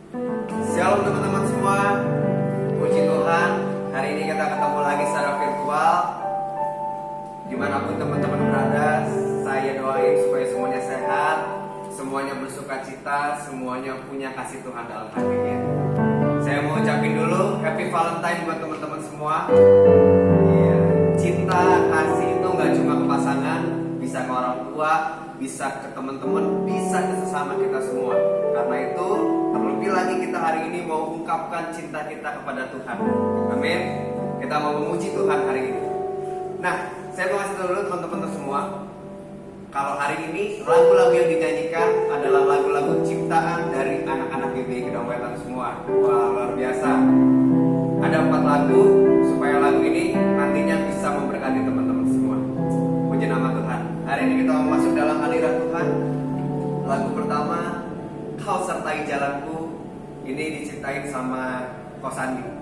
Shalom teman-teman semua. Puji Tuhan, hari ini kita ketemu lagi secara virtual. Dimanapun teman-teman berada, saya doain supaya semuanya sehat, semuanya bersuka cita, semuanya punya kasih Tuhan dalam hatinya. Saya mau ucapin dulu Happy Valentine buat teman-teman semua. Iya, cinta, kasih itu nggak cuma ke pasangan, bisa ke orang tua, bisa ke teman-teman, bisa ke sesama kita semua. Karena itu terlebih lagi kita hari ini mau ungkapkan cinta kita kepada Tuhan. Amin. Kita mau memuji Tuhan hari ini. Nah, saya mau kasih tahu dulu teman-teman semua, kalau hari ini lagu-lagu yang dinyanyikan adalah lagu-lagu ciptaan dari anak-anak GBI Gedong Wetan semua. Wah, luar biasa. Ada 4 lagu supaya lagu ini nantinya bisa memberkati teman-teman semua. Puji nama Tuhan. Hari ini kita mau masuk dalam hadirat Tuhan. Lagu pertama, Kau Sertai Jalanku. Ini diciptain sama Ko Sandi.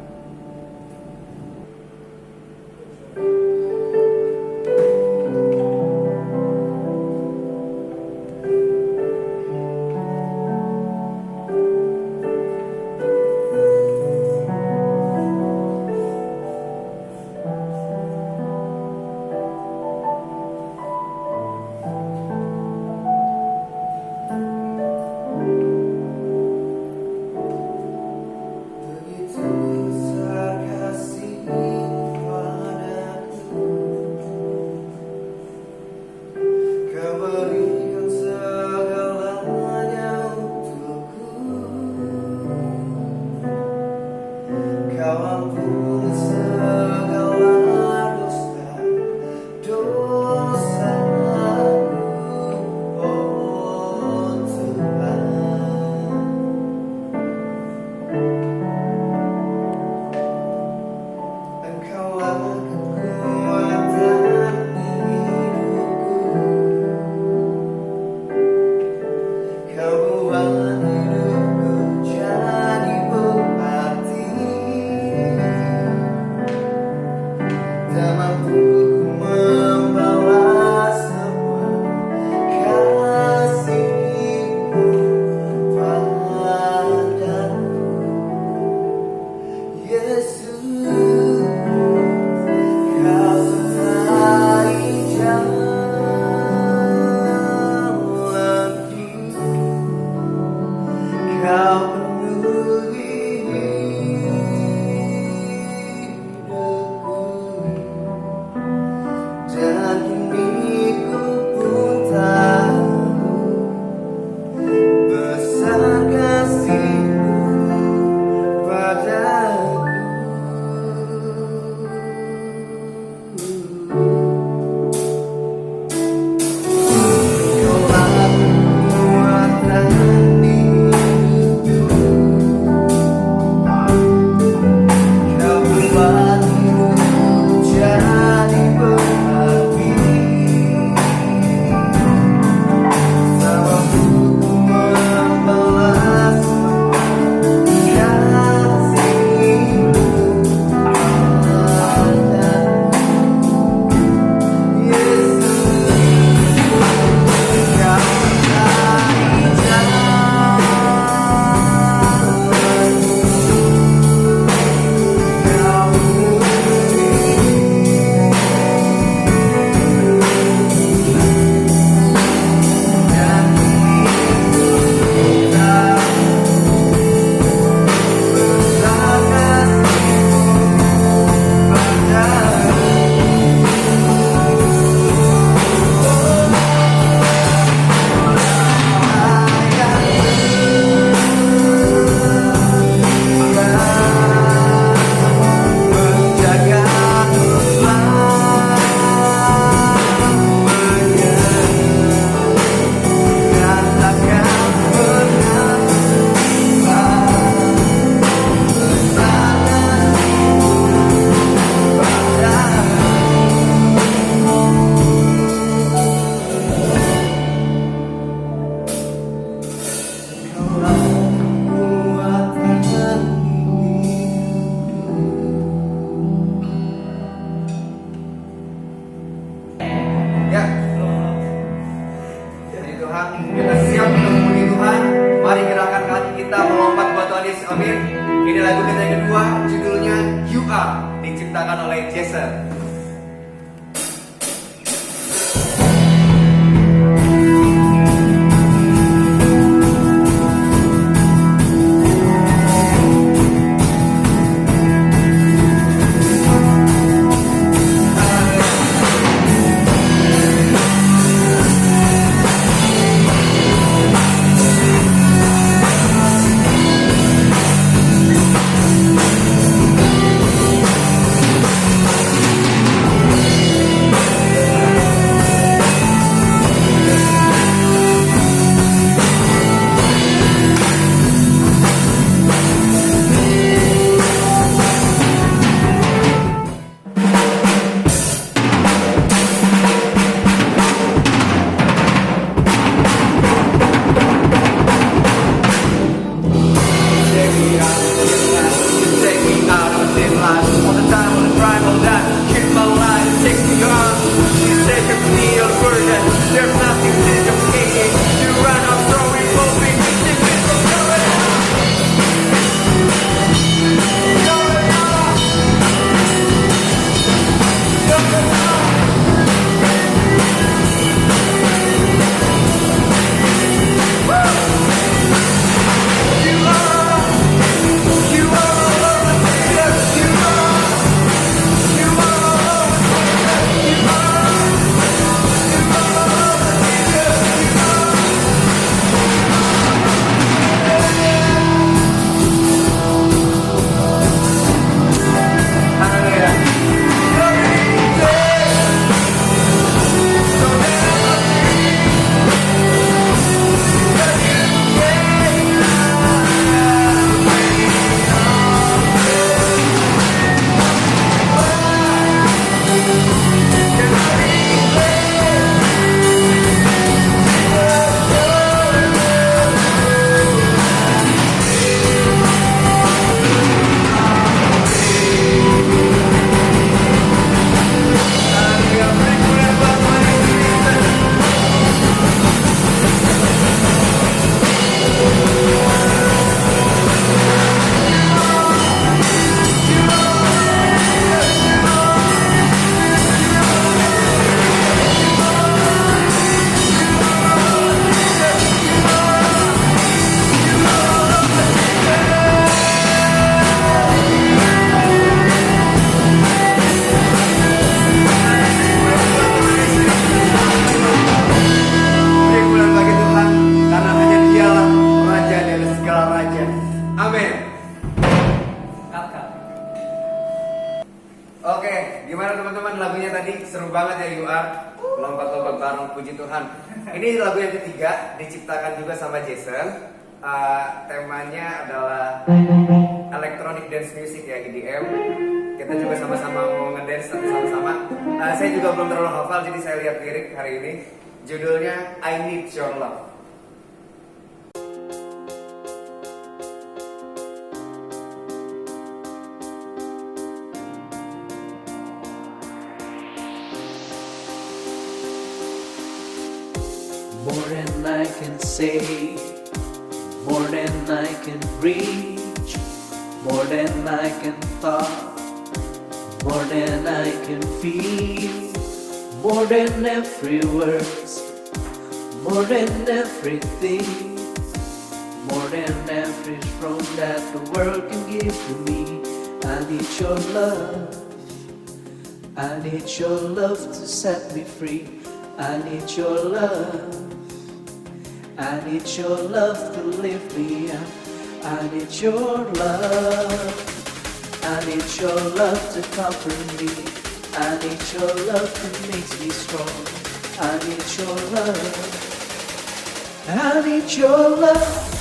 guys, amin. Ini lagu kita yang kedua, judulnya You Are, diciptakan oleh Jason. Oke, gimana teman-teman lagunya tadi? Seru banget ya You Are. Lompat-lompat bareng, puji Tuhan. Ini lagu yang ketiga, diciptakan juga sama Jason. Temanya adalah electronic dance music ya, EDM. Kita juga sama-sama mau ngedance sama-sama. Saya juga belum terlalu hafal, jadi saya lihat lirik hari ini. Judulnya I Need Your Love. More than I can say, more than I can reach, more than I can thought, more than I can feel, more than every words, more than everything, more than every throne that the world can give to me. I need your love, I need your love to set me free. I need your love, I need your love to lift me up. I need your love, I need your love to comfort me. I need your love to make me strong. I need your love, I need your love.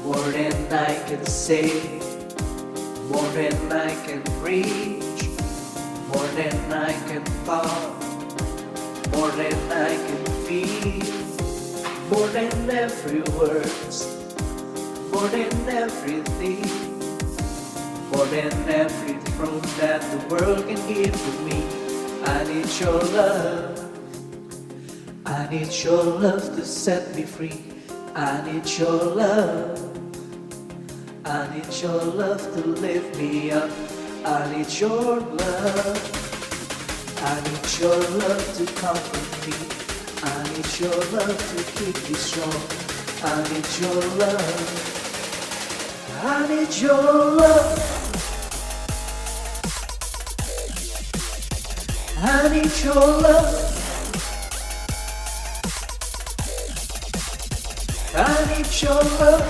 More than I can say, more than I can reach, more than I can thought, more than I can feel, more than every words, more than everything, more than every throne that the world can give to me. I need your love, I need your love to set me free. I need your love, I need your love to lift me up. I need your love, I need your love to comfort me. I need your love to keep me strong. I need your love, I need your love, I need your love, I need your love,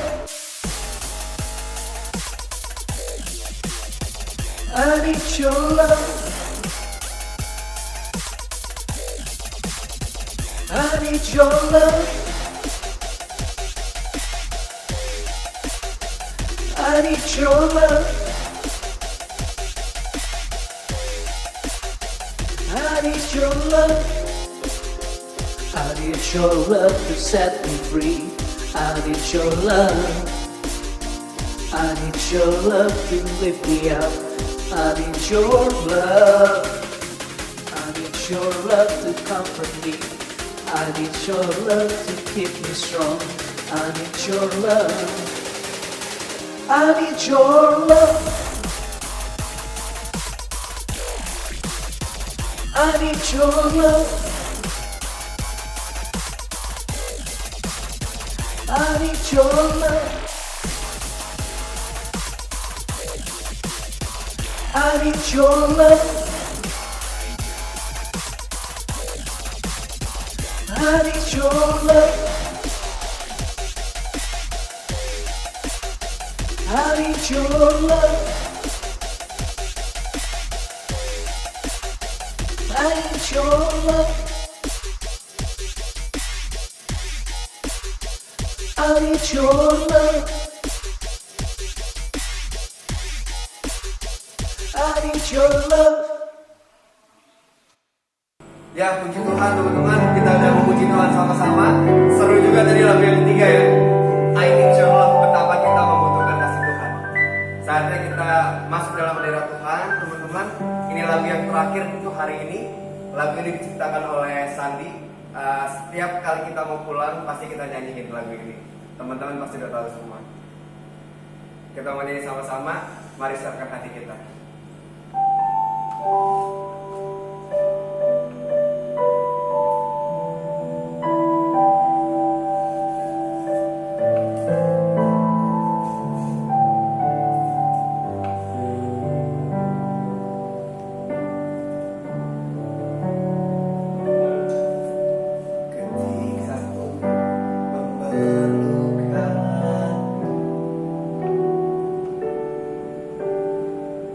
I need your love, I need your love, I need your love, I need your love, I need your love to set me free. I need your love, I need your love to lift me up. I need your love, I need your love to comfort me. I need your love to keep me strong. I need your love, I need your love, I need your love, I need your love, I need your love, I need your love, I need your love, I need your love, I need your love, I need your love. Ya, puji Tuhan teman-teman, kita udah memuji Tuhan sama-sama. Seru juga tadi lagu yang ketiga ya, I need your love, betapa kita membutuhkan kasih Tuhan. Saatnya kita masuk dalam hadirat Tuhan teman-teman. Ini lagu yang terakhir untuk hari ini. Lagu ini diciptakan oleh Sandi. Setiap kali kita mau pulang pasti kita nyanyiin lagu ini. Teman-teman pasti udah tahu semua. Kita mau nyanyi sama-sama. Mari siapkan hati kita.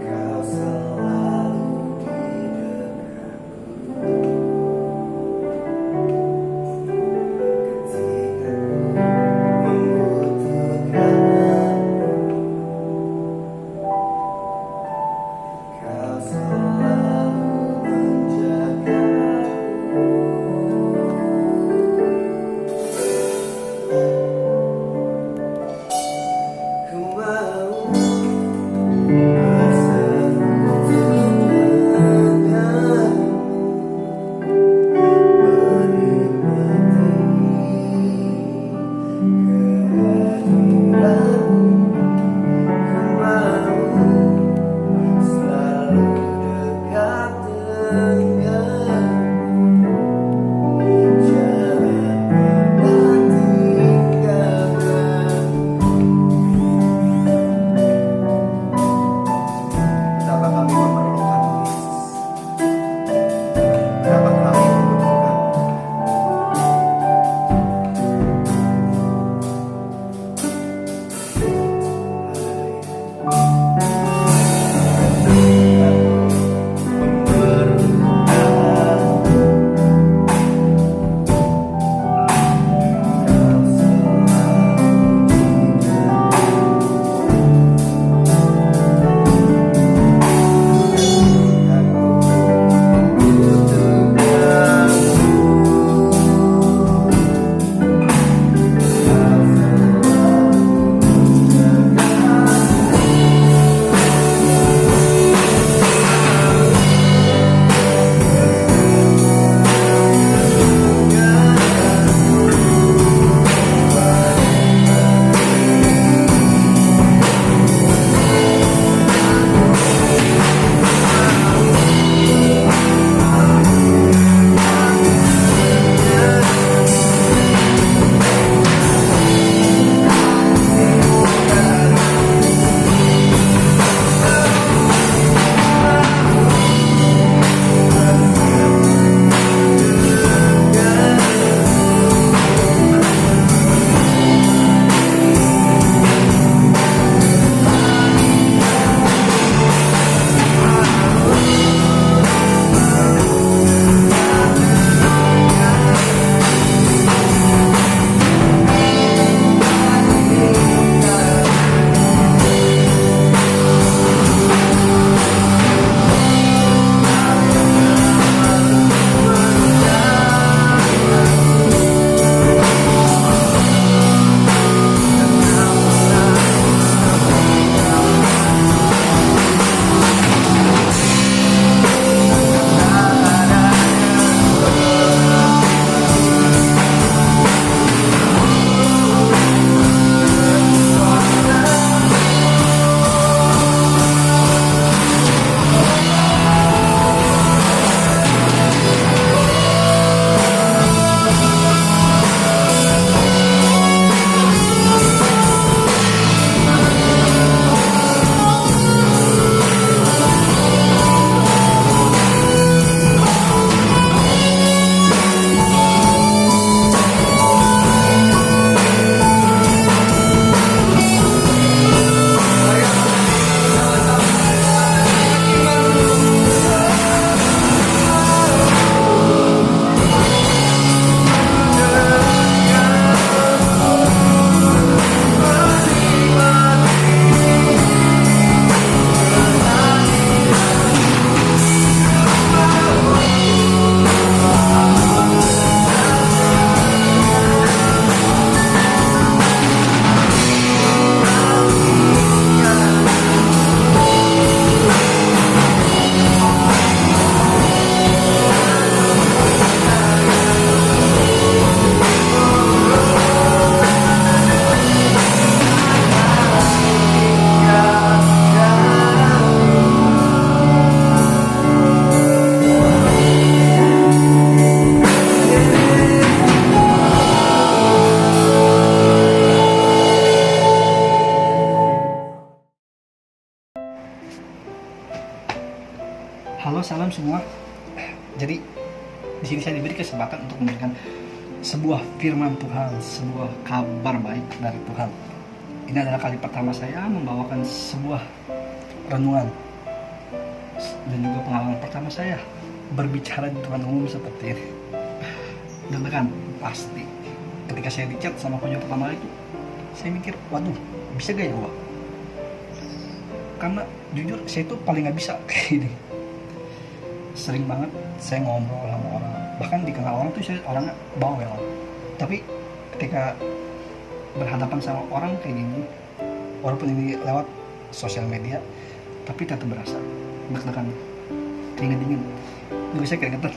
Kau selalu di Halo, salam semua. Jadi di sini saya diberi kesempatan untuk memberikan sebuah firman Tuhan, sebuah kabar baik dari Tuhan. Ini adalah kali pertama saya membawakan sebuah renungan dan juga pengalaman pertama saya berbicara di depan umum seperti ini. Deg-degan pasti. Ketika saya dicat sama kunjung pertama itu, saya mikir, waduh, bisa gak ya gua? Karena jujur saya tuh paling gak bisa kayak gini. Sering banget saya ngobrol sama orang, bahkan dikenal orang tuh saya orangnya bawel. Tapi ketika berhadapan sama orang kayak gini, walaupun ini lewat sosial media, tapi tetap berasa deg-degan, keringet dingin, juga saya keringetan.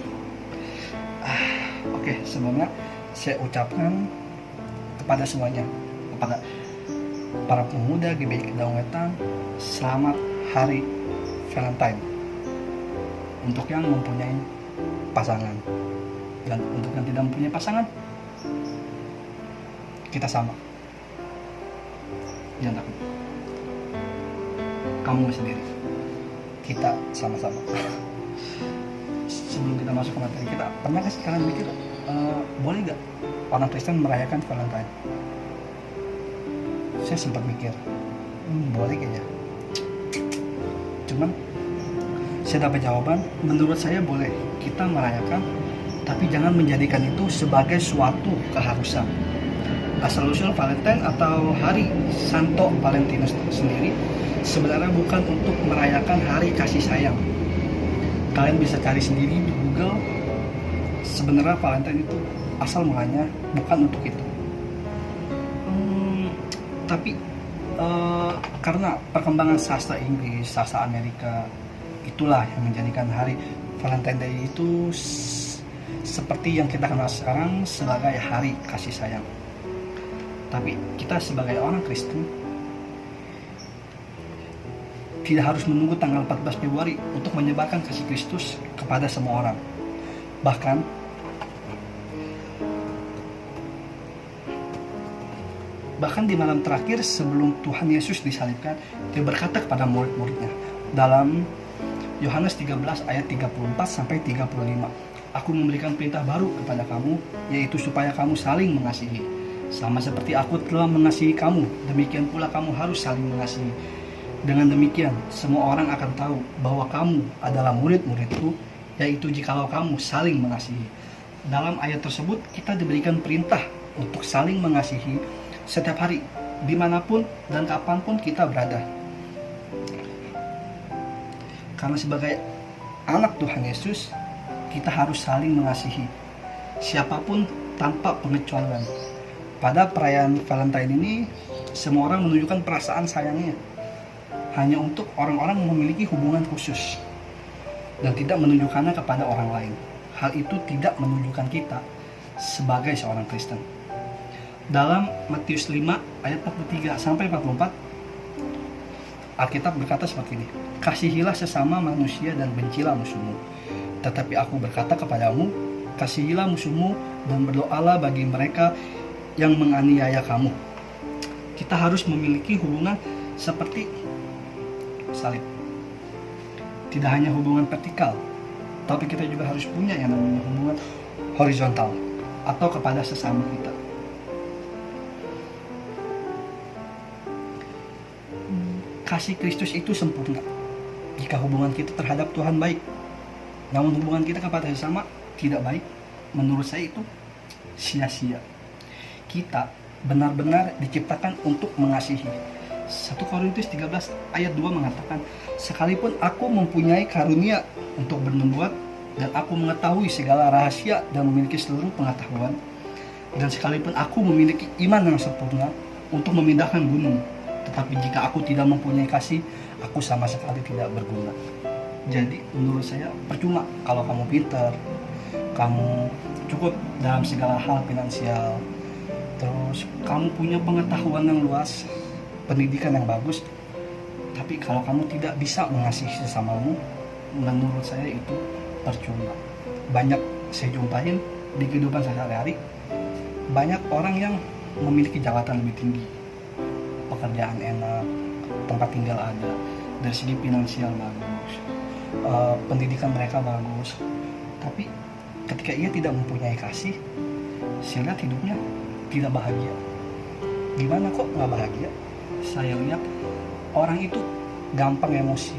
Oke, sebelumnya saya ucapkan kepada semuanya, kepada para pemuda GBI Kedaung Wetan, selamat Hari Valentine. Untuk yang mempunyai pasangan dan untuk yang tidak mempunyai pasangan, kita sama. Jangan takut, kamu sendiri, kita sama-sama. Sebelum kita masuk ke materi kita, pernah gak sih kalian mikir, boleh gak orang Kristen merayakan Valentine? Saya sempat mikir, boleh kayaknya. Cuman saya dapat jawaban, menurut saya boleh kita merayakan, tapi jangan menjadikan itu sebagai suatu keharusan. Asal-usul Valentine atau hari Santo Valentinus sendiri sebenarnya bukan untuk merayakan hari kasih sayang. Kalian bisa cari sendiri di Google, sebenarnya Valentine itu asal mulanya bukan untuk itu. Tapi karena perkembangan sastra Inggris, sastra Amerika, itulah yang menjadikan hari Valentine Day itu seperti yang kita kenal sekarang sebagai hari kasih sayang. Tapi kita sebagai orang Kristen tidak harus menunggu tanggal 14 Februari untuk menyebarkan kasih Kristus kepada semua orang. Bahkan di malam terakhir sebelum Tuhan Yesus disalibkan, dia berkata kepada murid-muridnya dalam Yohanes 13 ayat 34 sampai 35. Aku memberikan perintah baru kepada kamu, yaitu supaya kamu saling mengasihi. Sama seperti aku telah mengasihi kamu, demikian pula kamu harus saling mengasihi. Dengan demikian, semua orang akan tahu bahwa kamu adalah murid-muridku, yaitu jikalau kamu saling mengasihi. Dalam ayat tersebut, kita diberikan perintah untuk saling mengasihi setiap hari, dimanapun dan kapanpun kita berada. Karena sebagai anak Tuhan Yesus, kita harus saling mengasihi siapapun tanpa pengecualian. Pada perayaan Valentine ini, semua orang menunjukkan perasaan sayangnya hanya untuk orang-orang yang memiliki hubungan khusus dan tidak menunjukkannya kepada orang lain. Hal itu tidak menunjukkan kita sebagai seorang Kristen. Dalam Matius 5 ayat 43 sampai 44, Alkitab berkata seperti ini, kasihilah sesama manusia dan bencilah musuhmu. Tetapi aku berkata kepadamu, kasihilah musuhmu dan berdoalah bagi mereka yang menganiaya kamu. Kita harus memiliki hubungan seperti salib. Tidak hanya hubungan vertikal, tapi kita juga harus punya yang namanya hubungan horizontal atau kepada sesama kita. Kasih Kristus itu sempurna jika hubungan kita terhadap Tuhan baik. Namun hubungan kita kepada sesama tidak baik, menurut saya itu sia-sia. Kita benar-benar diciptakan untuk mengasihi. 1 Korintus 13 ayat 2 mengatakan, sekalipun aku mempunyai karunia untuk bernubuat dan aku mengetahui segala rahasia dan memiliki seluruh pengetahuan, dan sekalipun aku memiliki iman yang sempurna untuk memindahkan gunung, tetapi jika aku tidak mempunyai kasih, aku sama sekali tidak berguna. Jadi menurut saya percuma kalau kamu pintar, kamu cukup dalam segala hal finansial, terus kamu punya pengetahuan yang luas, pendidikan yang bagus, tapi kalau kamu tidak bisa mengasihi sesamamu, menurut saya itu percuma. Banyak saya jumpain di kehidupan sehari-hari, banyak orang yang memiliki jabatan lebih tinggi, pekerjaan enak, tempat tinggal ada, dari segi finansial bagus, pendidikan mereka bagus, tapi ketika ia tidak mempunyai kasih, saya lihat hidupnya tidak bahagia. Gimana kok nggak bahagia? Saya lihat orang itu gampang emosi.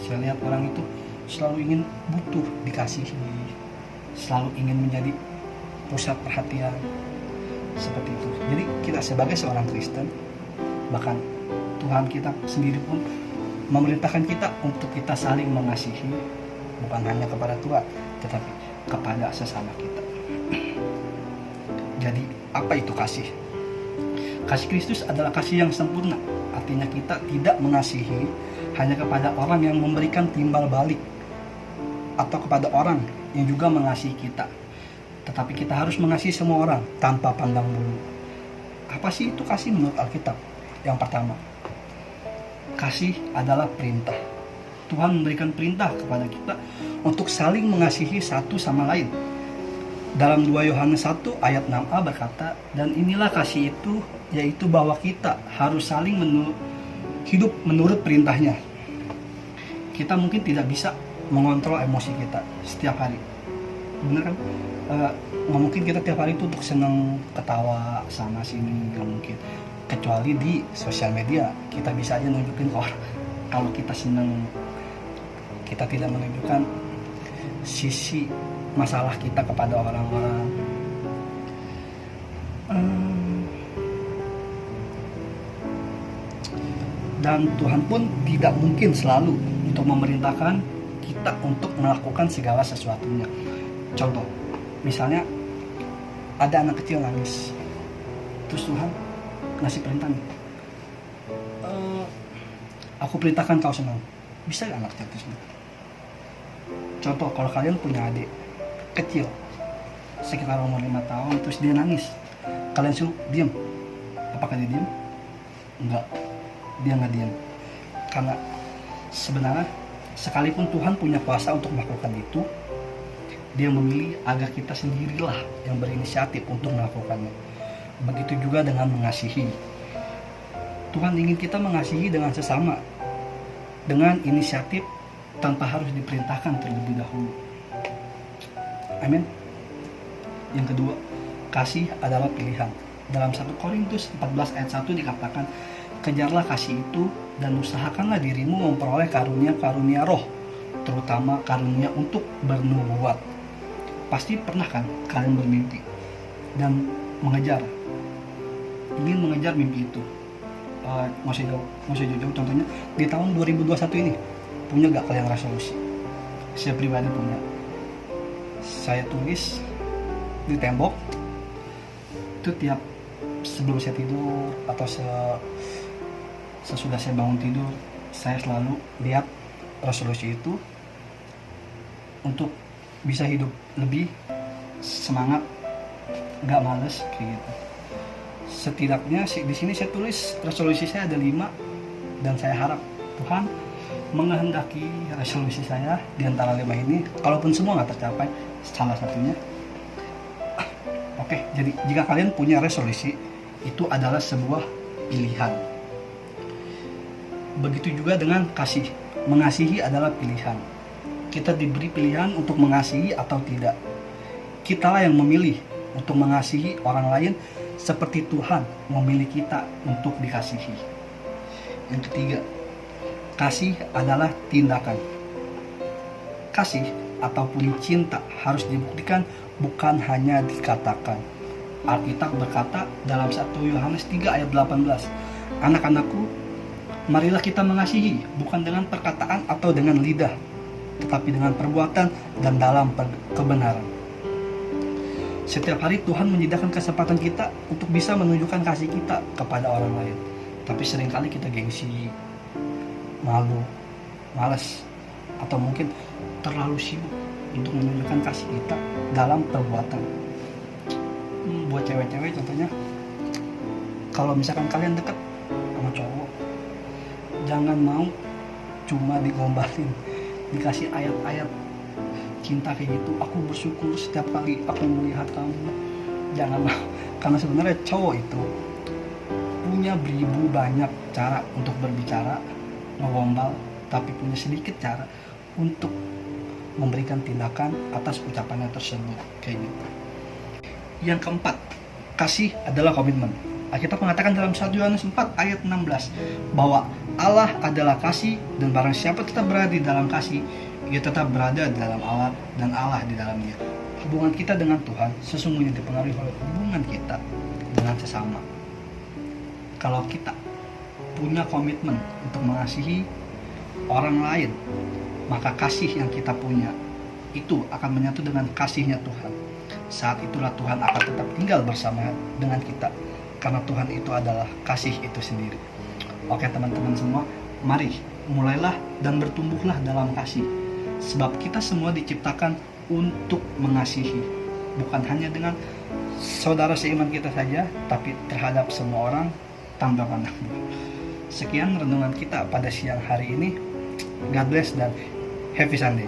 Saya lihat orang itu selalu ingin butuh dikasihi, selalu ingin menjadi pusat perhatian, seperti itu. Jadi kita sebagai seorang Kristen, bahkan Tuhan kita sendiri pun memerintahkan kita untuk kita saling mengasihi, bukan hanya kepada Tuhan, tetapi kepada sesama kita. Jadi apa itu kasih? Kasih Kristus adalah kasih yang sempurna. Artinya kita tidak mengasihi hanya kepada orang yang memberikan timbal balik, atau kepada orang yang juga mengasihi kita, tetapi kita harus mengasihi semua orang tanpa pandang bulu. Apa sih itu kasih menurut Alkitab? Yang pertama, kasih adalah perintah. Tuhan memberikan perintah kepada kita untuk saling mengasihi satu sama lain. Dalam 2 Yohanes 1 ayat 6a berkata, dan inilah kasih itu, yaitu bahwa kita harus saling hidup menurut perintahnya. Kita mungkin tidak bisa mengontrol emosi kita setiap hari, bener kan? Nggak mungkin kita tiap hari itu untuk senang ketawa sana sini, nggak mungkin. Kecuali di sosial media kita bisa aja nunjukin kalau kita senang. Kita tidak menunjukkan sisi masalah kita kepada orang-orang. Dan Tuhan pun tidak mungkin selalu untuk memerintahkan kita untuk melakukan segala sesuatunya. Contoh, misalnya ada anak kecil nangis, terus Tuhan ngasih perintah nih, aku perintahkan kau senang. Bisa gak anak kecil itu senang? Contoh, kalau kalian punya adik kecil sekitar umur 5 tahun, terus dia nangis, kalian suruh diam, apakah dia diam? Enggak, dia nggak diam. Karena sebenarnya sekalipun Tuhan punya kuasa untuk melakukan itu, dia memilih agar kita sendirilah yang berinisiatif untuk melakukannya. Begitu juga dengan mengasihi. Tuhan ingin kita mengasihi dengan sesama, dengan inisiatif tanpa harus diperintahkan terlebih dahulu. Amin. Yang kedua, kasih adalah pilihan. Dalam 1 Korintus 14 ayat 1 dikatakan, kejarlah kasih itu dan usahakanlah dirimu memperoleh karunia-karunia roh, terutama karunia untuk bernubuat. Pasti pernah kan kalian bermimpi dan ingin mengejar mimpi itu. Nggak usah jauh-jauh, contohnya di tahun 2021 ini, punya gak kalian resolusi? Saya pribadi punya. Saya tulis di tembok itu tiap sebelum saya tidur atau sesudah saya bangun tidur, saya selalu lihat resolusi itu untuk bisa hidup lebih semangat, gak males kayak gitu. Setidaknya di sini saya tulis resolusi saya ada 5, dan saya harap Tuhan menghendaki resolusi saya di antara 5 ini, kalaupun semua nggak tercapai, salah satunya. Oke, jadi jika kalian punya resolusi, itu adalah sebuah pilihan. Begitu juga dengan kasih. Mengasihi adalah pilihan. Kita diberi pilihan untuk mengasihi atau tidak. Kitalah yang memilih untuk mengasihi orang lain seperti Tuhan memilih kita untuk dikasihi. Yang ketiga, kasih adalah tindakan. Kasih ataupun cinta harus dibuktikan, bukan hanya dikatakan. Alkitab berkata dalam 1 Yohanes 3 ayat 18, anak-anakku, marilah kita mengasihi, bukan dengan perkataan atau dengan lidah, tetapi dengan perbuatan dan dalam kebenaran. Setiap hari Tuhan menyediakan kesempatan kita untuk bisa menunjukkan kasih kita kepada orang lain. Tapi seringkali kita gengsi, malu, malas, atau mungkin terlalu sibuk untuk menunjukkan kasih kita dalam perbuatan. Buat cewek-cewek contohnya, kalau misalkan kalian deket sama cowok, jangan mau cuma digombalin, dikasih ayat-ayat cinta kayak gitu, aku bersyukur setiap kali aku melihat kamu. Jangan mau, karena sebenarnya cowok itu punya beribu banyak cara untuk berbicara, ngegombal, tapi punya sedikit cara untuk memberikan tindakan atas ucapannya tersebut kayak gitu. Yang keempat, kasih adalah komitmen. Alkitab mengatakan dalam 1 Yohanes 4 ayat 16 bahwa Allah adalah kasih, dan barang siapa tetap berada di dalam kasih, ia tetap berada di dalam Allah dan Allah di dalam dia. Hubungan kita dengan Tuhan sesungguhnya dipengaruhi oleh hubungan kita dengan sesama. Kalau kita punya komitmen untuk mengasihi orang lain, maka kasih yang kita punya itu akan menyatu dengan kasihnya Tuhan. Saat itulah Tuhan akan tetap tinggal bersama dengan kita, karena Tuhan itu adalah kasih itu sendiri. Oke teman-teman semua, mari mulailah dan bertumbuhlah dalam kasih. Sebab kita semua diciptakan untuk mengasihi, bukan hanya dengan saudara seiman kita saja, tapi terhadap semua orang tanpa pandang bulu. Sekian renungan kita pada siang hari ini. God bless dan happy Sunday.